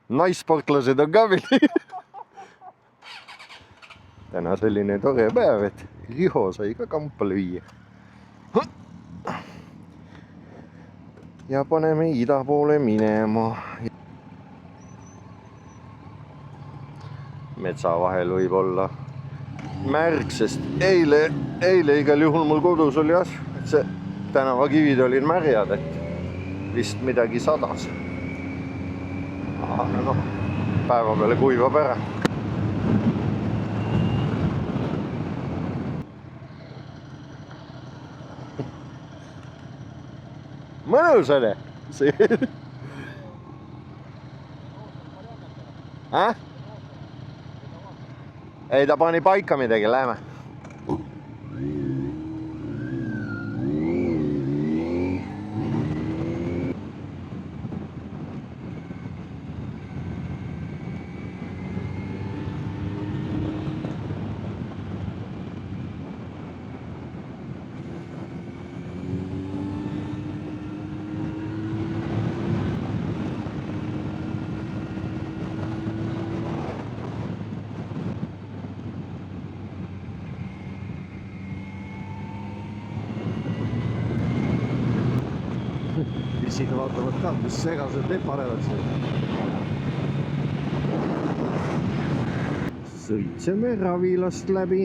naissportlased on ka veel. Täna selline tore päev, et Riho sai ka kampa lüüa. Ja paneme ida poole minema. Metsa vahel võib olla märg, sest eile igal juhul mul kodus oli et see tänavakivid olid märjad, et vist midagi sadas. Aga noh, päeva peale kuivab ära. Mõnus oli? Ei, ta pani paika midagi, lähme. Siin vaatavad ka, mis segased leparevad siin. Sõitseme Ravilast läbi.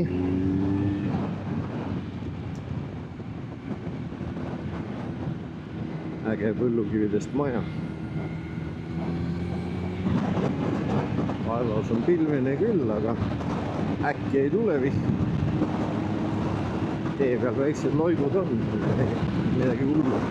Äge põllukividest maja. Vaevas on pilvene küll, aga äkki ei tule vihm. Tee peal väiksed loigud on, midagi hullu.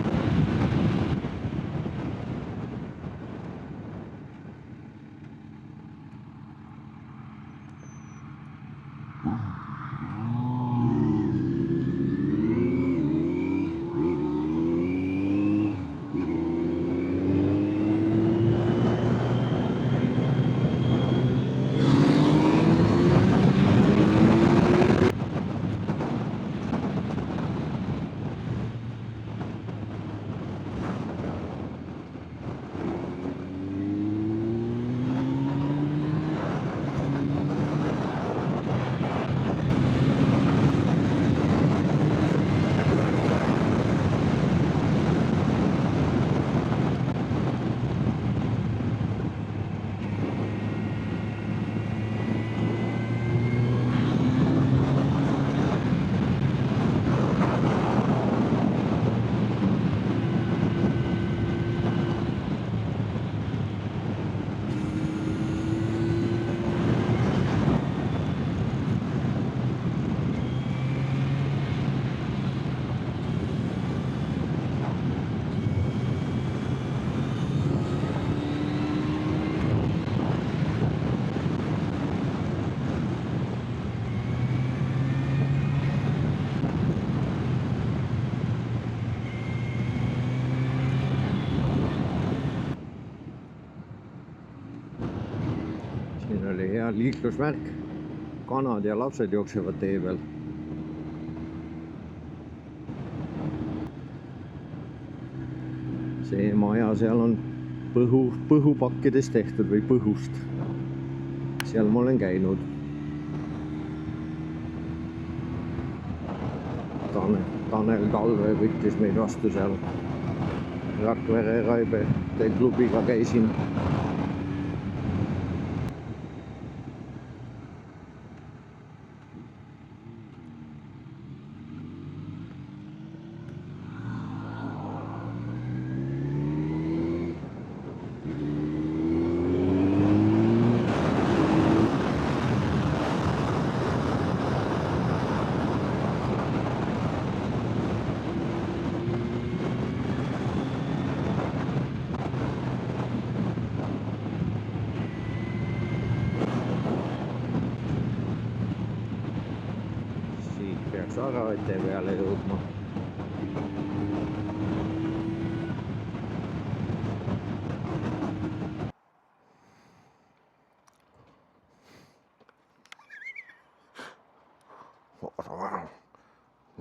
Siin oli hea liiklusmärk. Kanad ja lapsed jooksevad tee peal. See maja seal on põhupakkidest tehtud või põhust. Seal ma olen käinud. Tanel Kalve võttis meid vastu seal. Rakvere Raibe klubiga käisin. Sarate peale jõudma.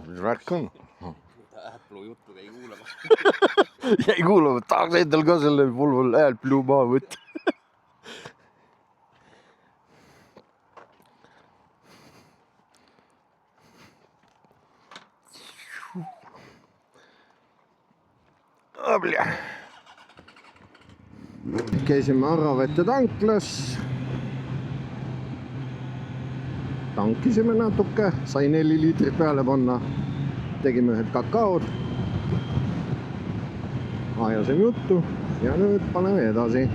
Mis värk on? Äpplu juttu jäi kuulama. Jäi kuulama, tahaks endal ka selle Volvo Äpplu maha võtta. Käisime Arravete tanklas. Tankisime natuke, sai 4 liitrit peale panna. Tegime ühed kakaod. Ajasime juttu ja nüüd paneme edasi.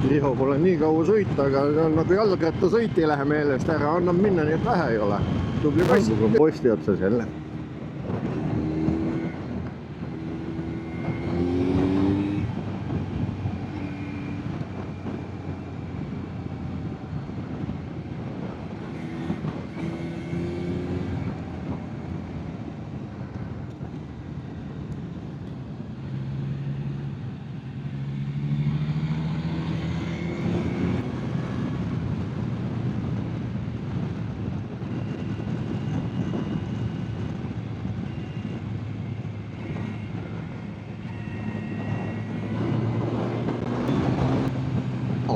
Riho pole nii kaua sõita, aga nagu jalgrattasõit ei lähe meelest ära, annab minna, nii et vähe ei ole. Tubli posti. Posti otsas jälle.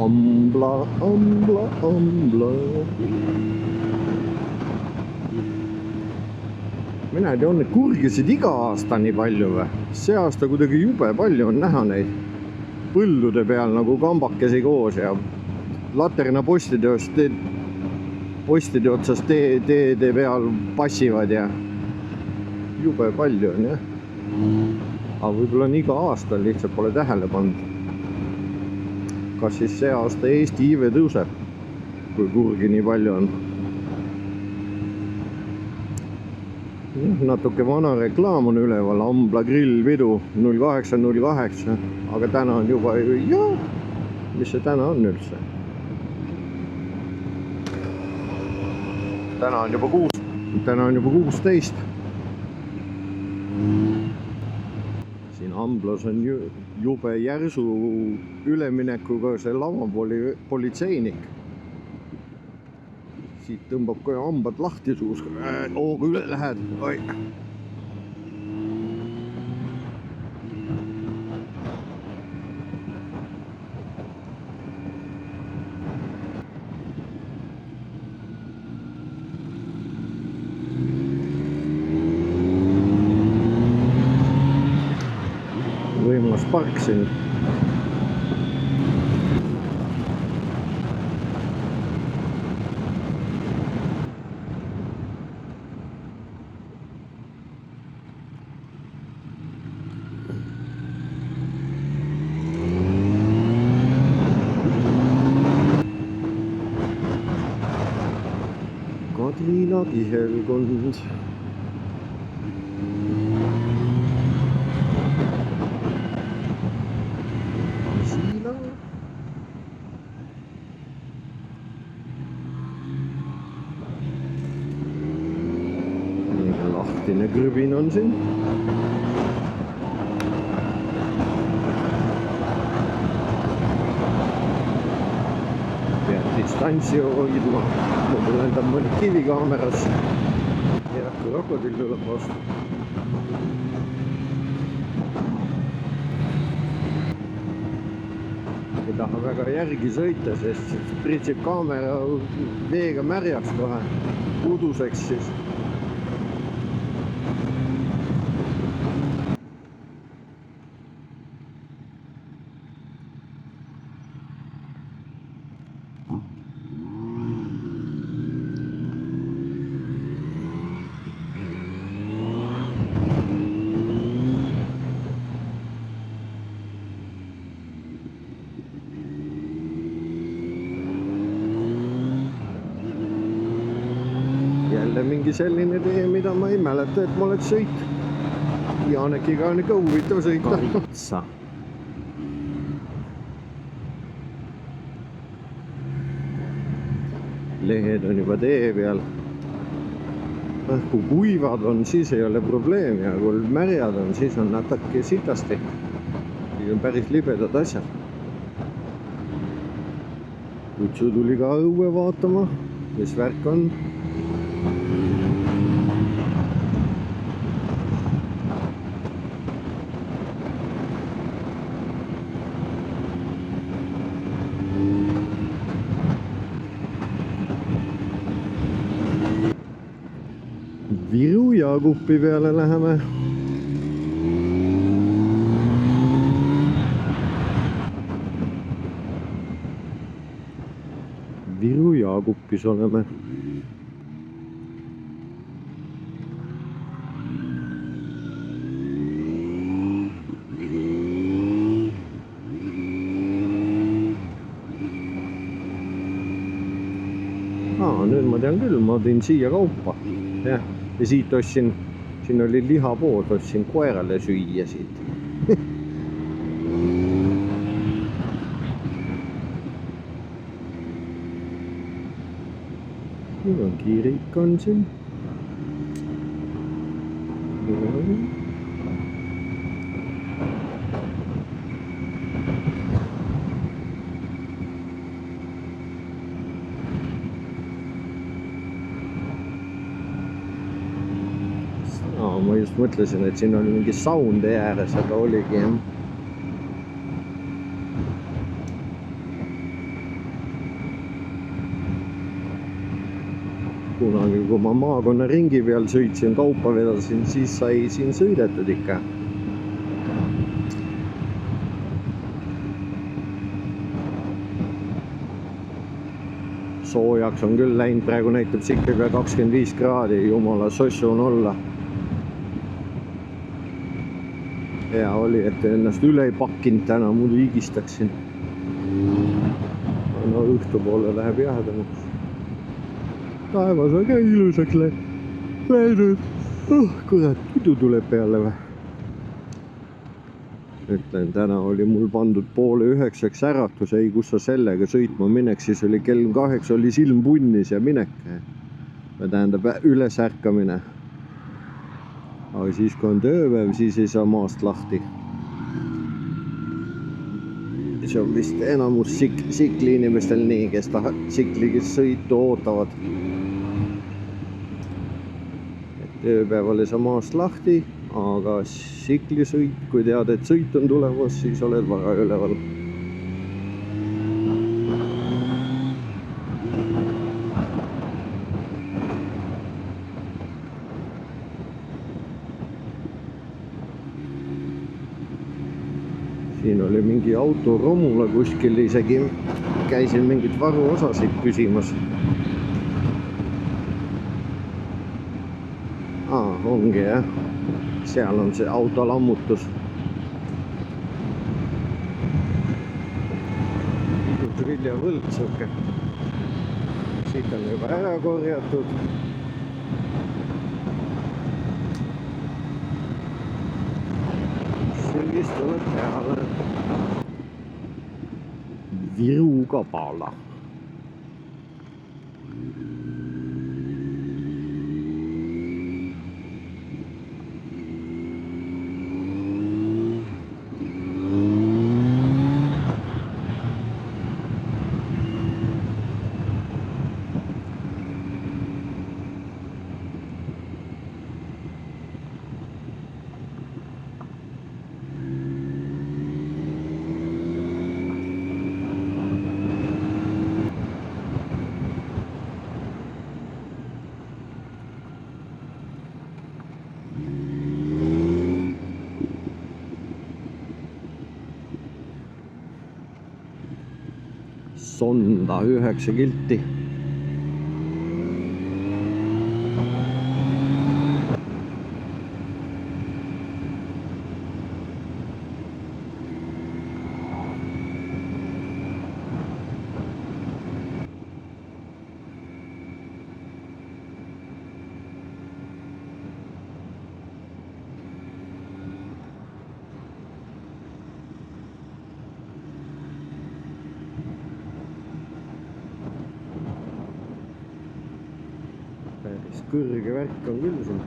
Ambla, ambla, ambla. Mina ei tea, on need kurgisid iga aasta nii palju või? See aasta kuidagi jube palju on näha neid põldude peal nagu kambakesi koos ja laterna postide otsas teede peal passivad ja jube palju on jah. Aga võib-olla on iga aasta, lihtsalt pole tähele pannud. Kas siis see aasta Eesti iive tõuseb, kui kurgi nii palju on. Natuke vana reklaam on üleval, Ambla grillpidu 08.08, aga täna on juba, jah, mis see täna on üldse? Täna on juba 16. Siin Amblas on jube järsu üleminekuga see lavapolitseinik. Siit tõmbab kohe hambad lahti suus. Kui üle lähed. Oi. Võimas park siin. Kadrina kihelkond. Lahtine krõbin on siin. Pead distantsi hoidma. Mul lendab mõni kivi kaamerasse. Ja krokodill tuleb vastu. Ei taha väga järgi sõita, sest pritsib kaamera veega märjaks kohe. Uduseks siis. Jälle mingi selline tee, mida ma ei mäleta, et ma oleks sõit. Jaanekiga on ikka huvitav sõita. Otsa. Lehed on juba tee peal. Kui kuivad on, siis ei ole probleemi, aga kui märjad on, siis on natuke sitasti. Siis on päris libedad asjad. Kutsu tuli ka õue vaatama, mis värk on. Viru Jaagupi peale läheme. Viru Jaagupis oleme. Nüüd ma tean küll, ma tõin siia kaupa. Ja siit ostsin, siin oli lihapood, ostsin koerale süüa siit. Nüüd on kiirik on siin. Ma just mõtlesin, et siin oli mingi saun tee ääres, aga oligi jah. Kunagi, kui ma maakonna ringi peal sõitsin, kaupa vedasin, siis sai siin sõidetud ikka. Soojaks on küll läinud, praegu näitab Sikliga 25 kraadi, jumala sossu on olla. Hea oli, et ennast üle ei pakkinud täna, muidu higistaksin. No õhtupoole läheb jahedamaks. Taevas on ka ilusaks läinud. Kurat, pidu tuleb peale või? Ütlen, täna oli mul pandud 8:30 äratus, ei kus sa sellega sõitma mineks, siis oli kell 8, oli silm punnis ja minek. Tähendab üles ärkamine. Aga siis, kui on tööpäev, siis ei saa maast lahti. See on vist enamus sikli inimestel nii, kes sikligis sõitu ootavad. Tööpäeval ei saa maast lahti, aga siklisõit, kui tead, et sõit on tulemas, siis oled vara üleval. Siin oli mingi auto romula kuskil, isegi käisin mingit varuosasid küsimas. Ongi jah, seal on see auto lammutus. Triljavõld siuke. Siit on juba ära korjatud. Sellist tuleb peale. Viru Kabala. Sonda 9 kilti. Päris kõrge värk on küll siin.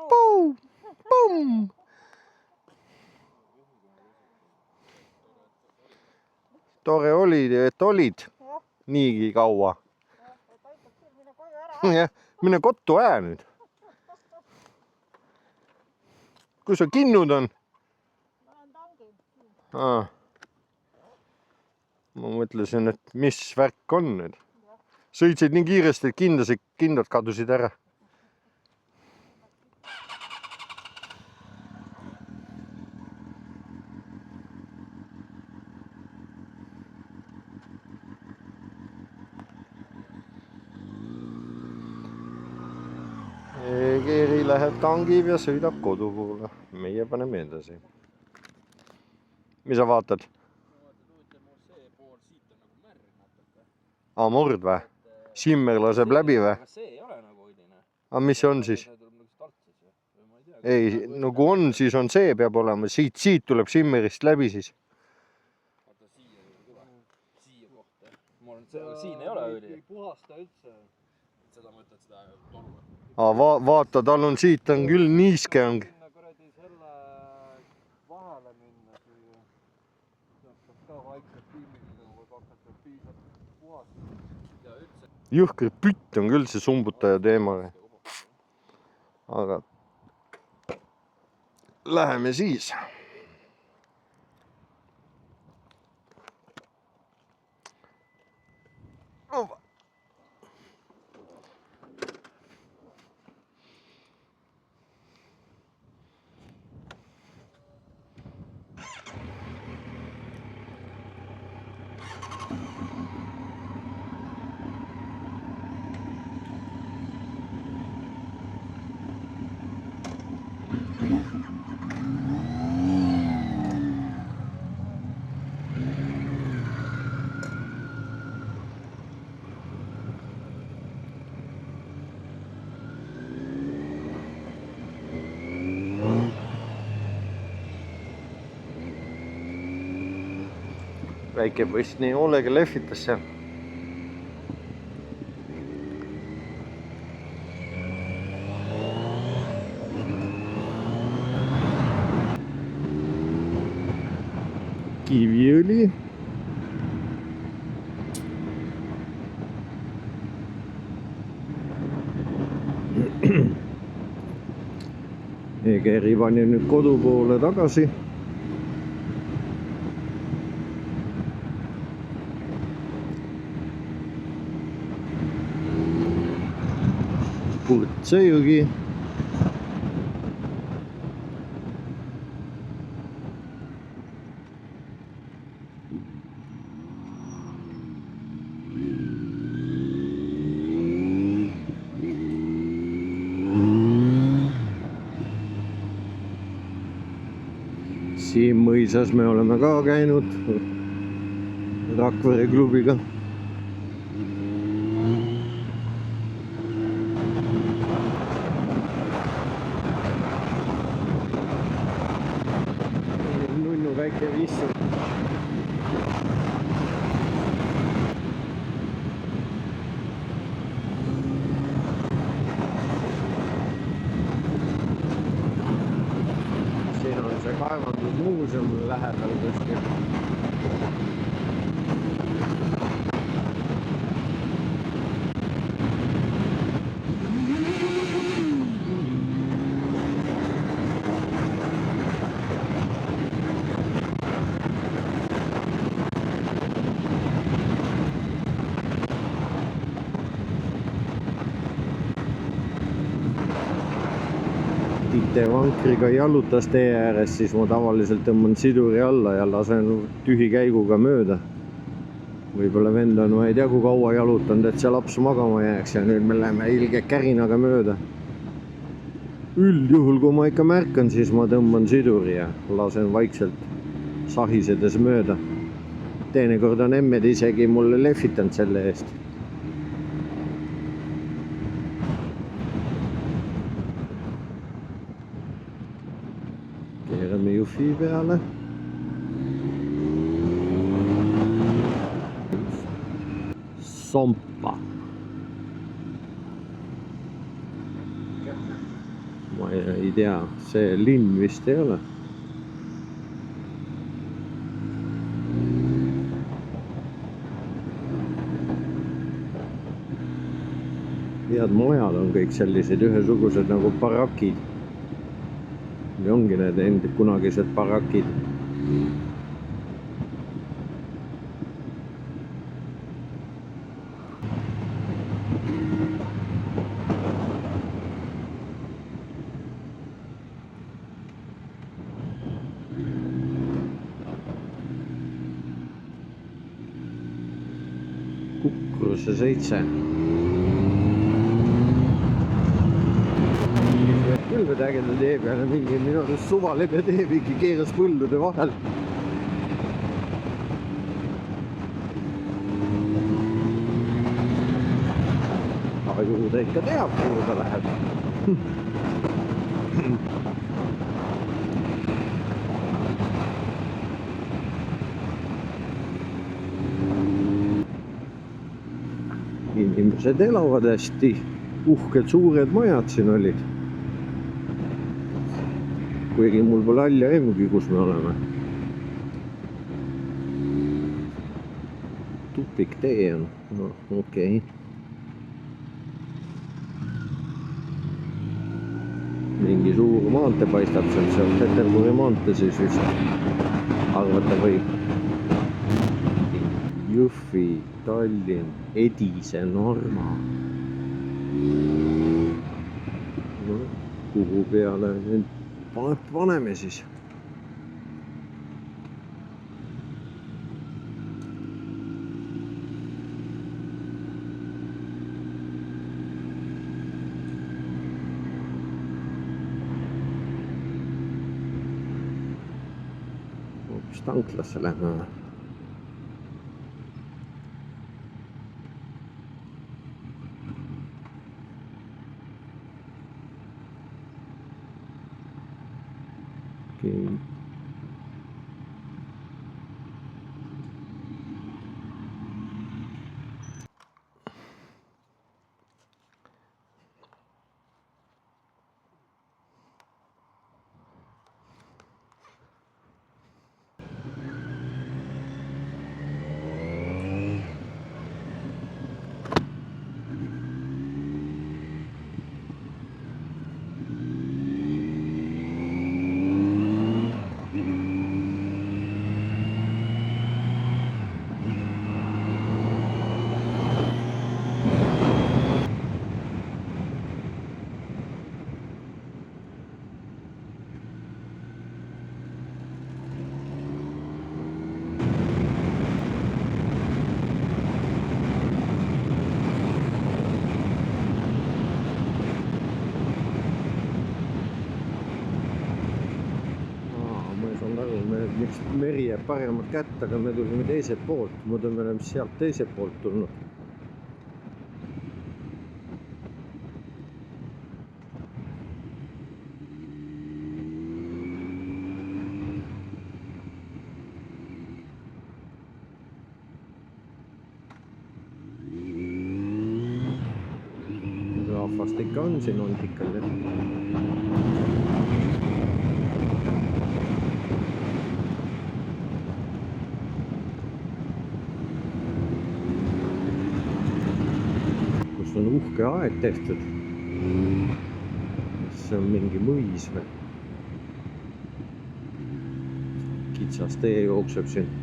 Puu! Pumm! Tore oli, et olid niigi kaua. Jah, mine kottu aja nüüd. Kus sa kinnud on? Ma mõtlesin, et mis värk on nüüd. Sõitsid nii kiiresti, et kindad kadusid ära. Keeri läheb tangib ja sõidab kodu poole. Meie paneme edasi. Mis sa vaatad? Mord või? Simmer laseb läbi või? Aga mis see on siis? Ei, no kui on, siis on see peab olema. Siit tuleb Simmerist läbi siis. Siin ei ole õli. Puhasta üldse. Seda mõtled seda toru. Vaata, tal on siit on küll niiske on. Kuradi selle vahele minna, kui saab ka vaikselt piimikega võib hakata piisavalt puhast. Jõhker pütt on küll see sumbutaja teema. Aga läheme siis. Väike poiss nii hoolega lehvitas seal. Kiviõli. Egeri pani nüüd kodu poole tagasi. Purtsejõgi. Siin mõisas me oleme ka käinud Rakvere klubiga. Väike vissu. Siin on see kaevandusmuuseum lähedal kuskil. Vankriga jalutas tee ääres, siis ma tavaliselt tõmban siduri alla ja lasen tühi käiguga mööda. Võib-olla vend on, ma ei tea, kui kaua jalutanud, et see laps magama jääks ja nüüd me läheme ilge kärinaga mööda. Üldjuhul, kui ma ikka märkan, siis ma tõmban siduri ja lasen vaikselt sahisedes mööda. Teinekord on emmed isegi mulle lehvitanud selle eest. Keerame jufi peale. Sompa. ma ei tea, see linn vist ei ole. Head majad on kõik sellised ühesugused nagu barakid. Ja ongi need endid kunagised barakid. Kukruse 7. Küll ägeda tee peale mingi minu arust suvalebe tee mingi keeras põldude vahel. Aga juhu ta ikka teab, kuhu ta läheb. Inimesed elavad hästi, uhked suured majad siin olid. Kuigi mul pole halja aimugi, kus me oleme. Tupik tee on, no okei. Mingi suur maante paistab seal, see on Peterburi maante siis vist arvata võib. Jõhvi, Tallinn, Edise, Narva. No, kuhu peale nüüd paneme siis. Hoopis tanklasse lähme. Okay. Miks meri jääb paremat kätt, aga me tulime teiselt poolt. Muidu me oleme sealt teiselt poolt tulnud. Rahvast ikka on siin Antikal. On uhke aed tehtud. See on mingi mõis või? Kitsas tee jookseb siin.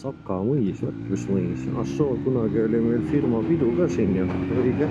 Saka mõis, mis mõis. Assoo, kunagi oli meil firma pidu ka siin ja õige.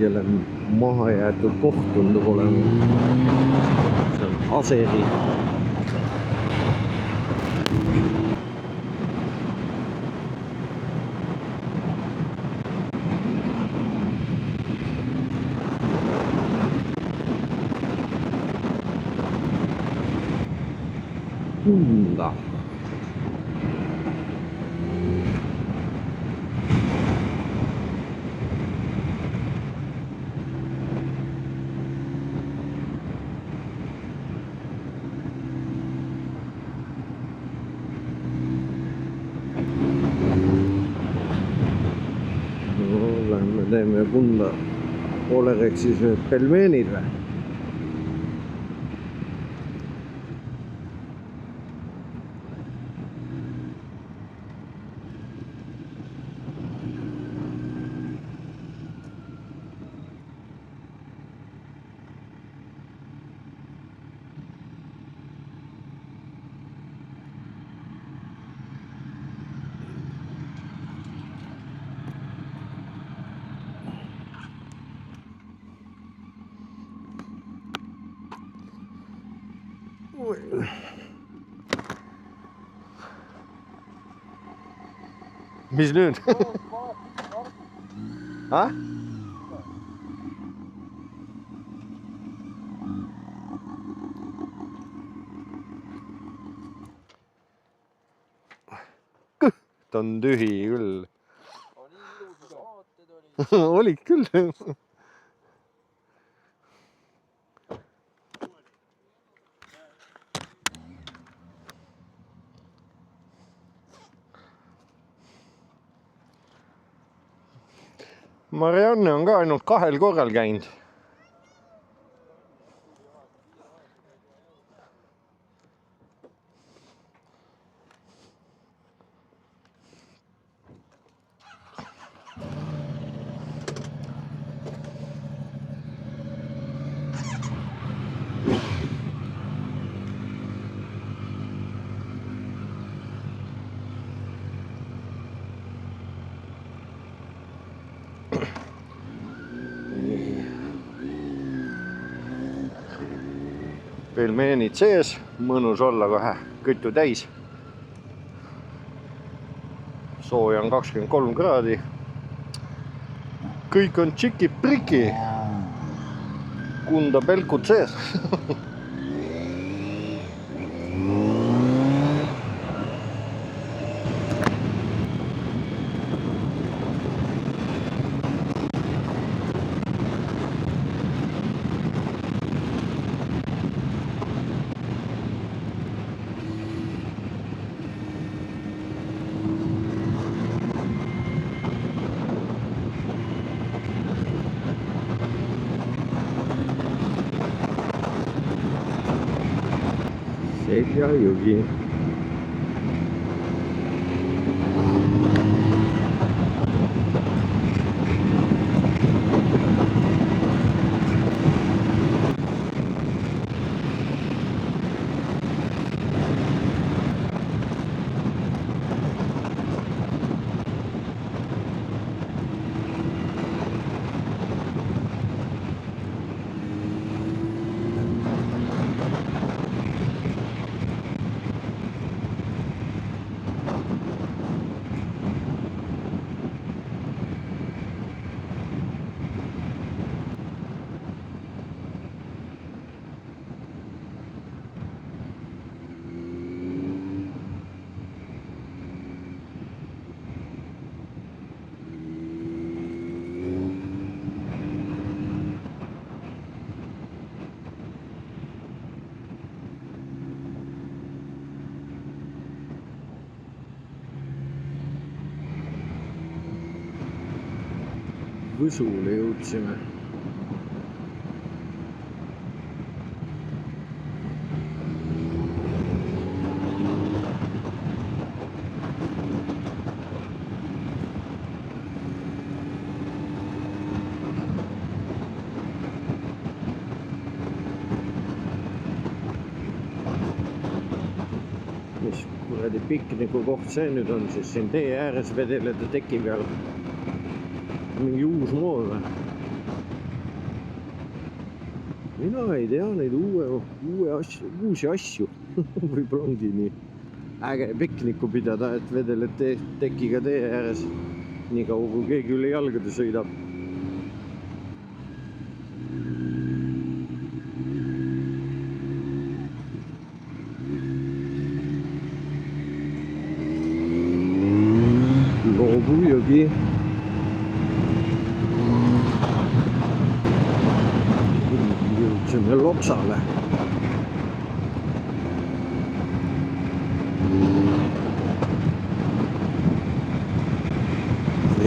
jälle maha jäetud koht tundub olema. See on Aseri. Kunda. Lähme teeme Kunda Olerexis need pelmeenid või? Mis nüüd? Ah? Ta on tühi küll. Olid küll. Marianne on ka ainult 2 korral käinud. Pelmeenid sees, mõnus olla kohe küttu täis. Sooja on 23 kraadi. Kõik on tšiki-priki. Kunda pelkud sees. Seljajoki. Võsule jõudsime. Mis kuradi piknikukoht see nüüd on siis siin tee ääres vedeleda teki peal? Mingi uus mool või? mina ei tea neid uusi asju. Võib-olla ongi nii äge pikniku pidada, et vedeled tekiga tee ääres nii kaua, kui keegi üle jalgade sõidab. Loobujõgi. Jõudsime Loksale.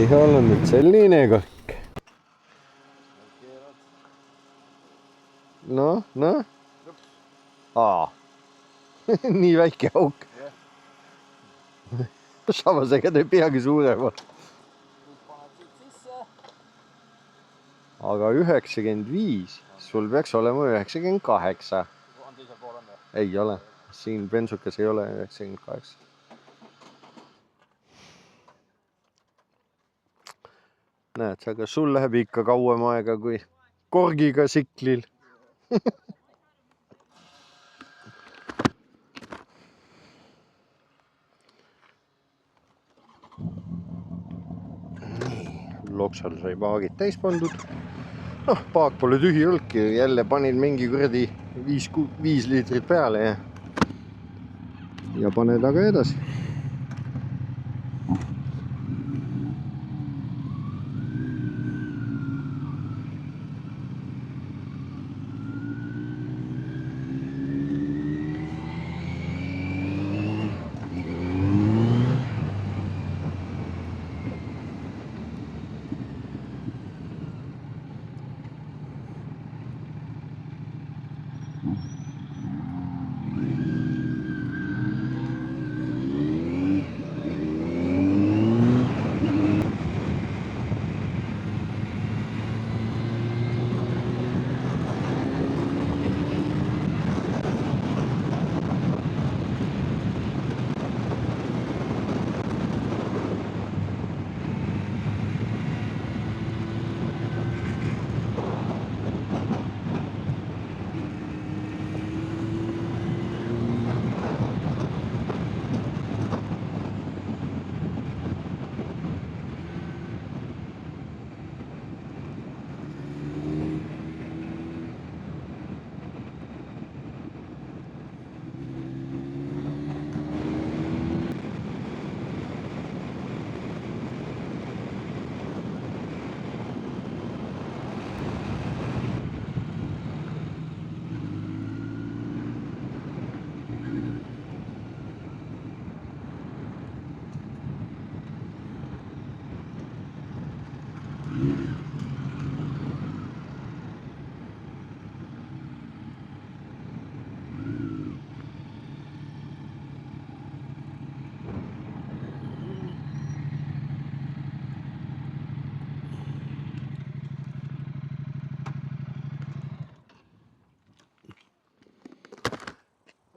Ihal on nüüd selline kõik. Noh. Nii väike auk. Samas ega te peagi suuremad. Aga 95, sul peaks olema 98. Ei ole, siin bensukas ei ole 98. Näed, aga sul läheb ikka kauem aega kui korgiga siklil. Loksal sai paagid täis pandud. Noh, paak pole tühi olnudki, jälle panin mingi kuradi 5 liitrit peale ja pane taga edasi.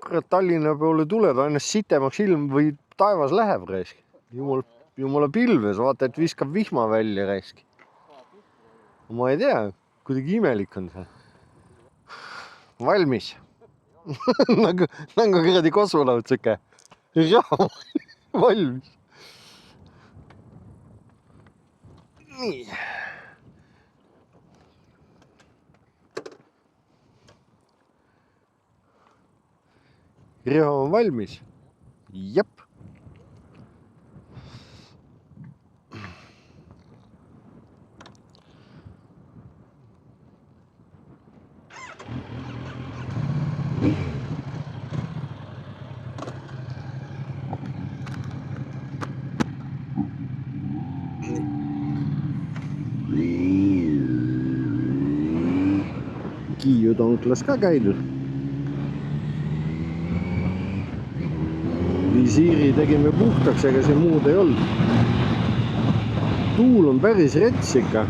Kurat, Tallinna poole tuled, aina sitemaks ilm või taevas läheb raisk. Jumala pilves, vaata, et viskab vihma välja raisk. Ma ei tea, kuidagi imelik on see. Valmis. nagu kuradi kosmolaut siuke. Valmis. Nii. Riho on valmis. Jep. Kiiu tonklas ka käidud. Visiiri tegime puhtaks, ega see muud ei olnud. Tuul on päris rets ikka.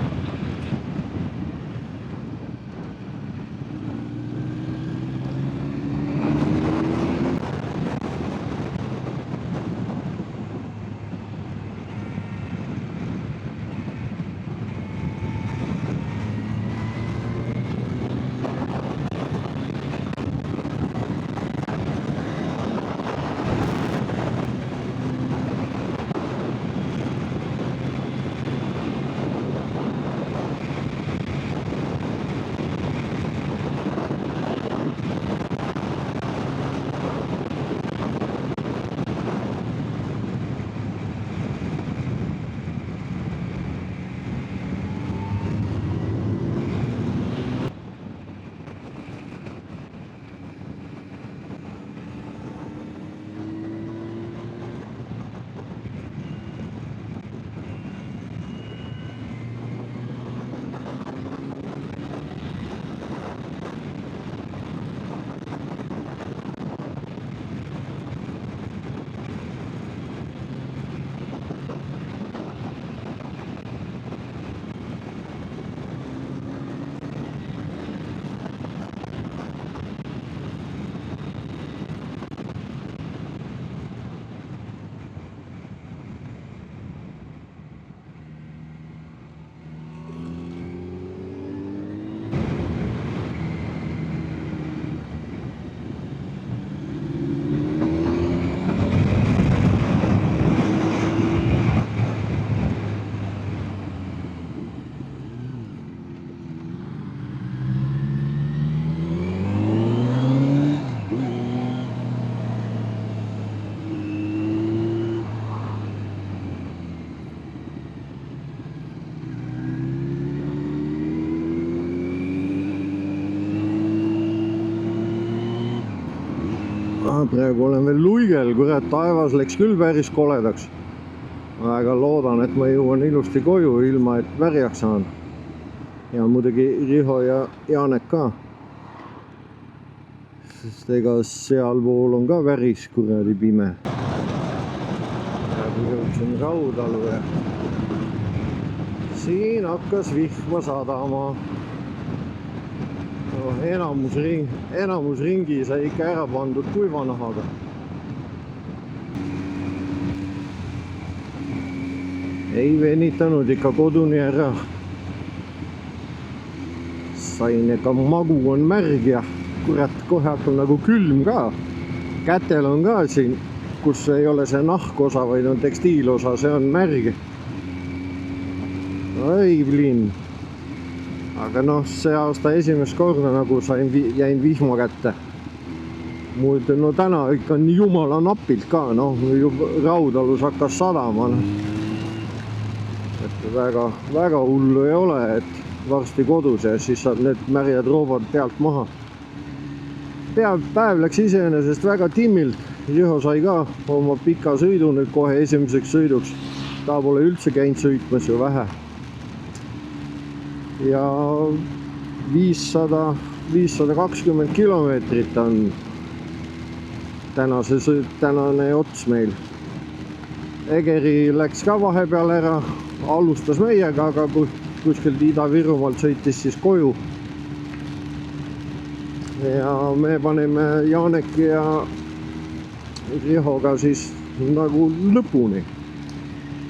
praegu olen veel luigel, kurat, taevas läks küll päris koledaks. Väga loodan, et ma jõuan ilusti koju, ilma et märjaks saan. Ja muidugi Riho ja Janek ka. Sest ega sealpool on ka väris kuradi pime. Praegu jõudsin Raudalu ja siin hakkas vihma sadama. Enamus ringi sai ikka ära pandud kuivanahaga. Ei venitanud ikka koduni ära. Sain ega magu on märg ja kurat, kohe hakkab nagu külm ka. Kätel on ka siin, kus ei ole see nahkosa, vaid on tekstiilosa, see on märg. Oi, blin. Aga noh, see aasta esimest korda nagu jäin vihma kätte. Muidu no täna ikka nii jumala napilt ka, noh, Raudalus hakkas sadama. Et väga hullu ei ole, et varsti kodus ja siis saab need märjad roobad pealt maha. Päev läks iseenesest väga timmilt. Riho sai ka oma pika sõidu nüüd kohe esimeseks sõiduks. Ta pole üldse käinud sõitmas ju vähe. Ja 520 kilomeetrit on tänane ots meil. Egeri läks ka vahepeal ära, alustas meiega, aga kuskilt Ida-Virumaalt sõitis siis koju. Ja me panime Janek ja Rihoga siis nagu lõpuni.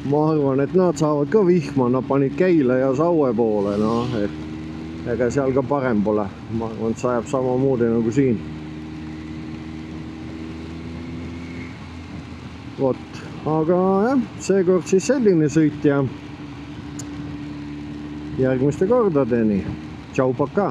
Ma arvan, et nad saavad ka vihma, nad panid Keila ja Saue poole, noh, et ega seal ka parem pole. Ma arvan, et sajab samamoodi nagu siin. Vot, aga jah, seekord siis selline sõit ja järgmiste kordadeni. Tšau, paka!